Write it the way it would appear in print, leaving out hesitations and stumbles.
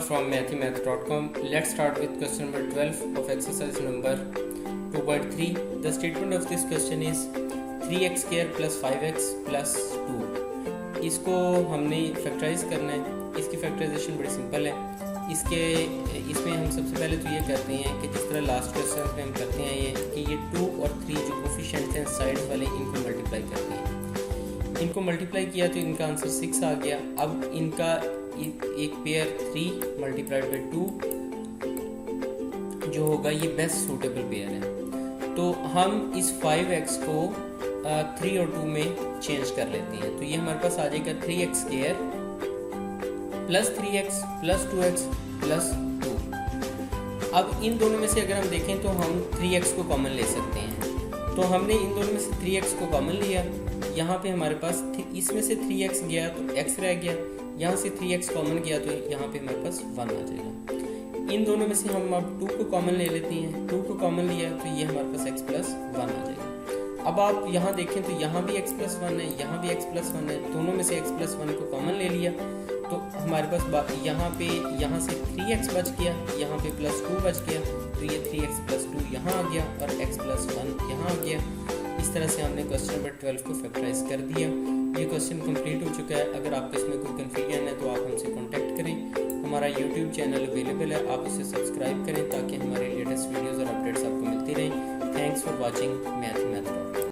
from mathemath.com. Let's start with question number 12 of exercise number 2.3. The statement of this question is 3x square plus 5x plus 2. इसको हमने factorise करना है. इसकी factorisation बड़ी simple है. इसमें हम सबसे पहले तो ये करते हैं कि जिस तरह लास्ट क्वेश्चन में हम करते हैं ये कि ये 2 और 3 जो कोफिशिएंट्स हैं साइड वाले इनको मल्टीप्लाई करते हैं. इनको मल्टीप्लाई किया तो इनका आंसर 6 आ गया. अब इनका एक पेयर 3 मल्टीप्लाइड बाई 2 जो होगा ये बेस्ट सूटेबल पेयर है. तो हम इस 5x को 3 और 2 में चेंज कर लेते हैं. तो ये हमारे पास आ जाएगा 3x square plus 3x plus 2x plus 2. अब इन दोनों में से अगर हम देखें तो हम 3x को कॉमन ले सकते हैं. तो हमने इन दोनों में से 3x को कॉमन लिया. यहाँ पे हमारे पास इसमें से 3x गया तो x रह गया. यहाँ से 3x कॉमन गया तो यहाँ पे हमारे पास 1 आ जाएगा. इन दोनों में से हम अब 2 को कॉमन ले लेते हैं. 2 को कॉमन लिया तो ये हमारे पास x प्लस 1 आ जाएगा. अब आप यहाँ देखें तो यहाँ भी x प्लस 1 है, यहाँ भी x प्लस 1 है. दोनों में से x प्लस 1 को कॉमन ले लिया तो हमारे पास यहाँ से 3x बच गया, यहाँ पे प्लस 2 बच गया. तो ये 3x प्लस 2 यहाँ आ गया और x प्लस 1 यहाँ आ गया. इस तरह से हमने क्वेश्चन नंबर 12 को फैक्टराइज कर दिया. ये क्वेश्चन कंप्लीट हो चुका है. अगर आपको इसमें कोई कन्फ्यूजन है तो आप हमसे कांटेक्ट करें. हमारा यूट्यूब चैनल अवेलेबल है, आप इसे सब्सक्राइब करें ताकि हमारे लेटेस्ट वीडियोज़ और अपडेट्स आपको मिलती रहें. Thanks for watching मैथमेथ.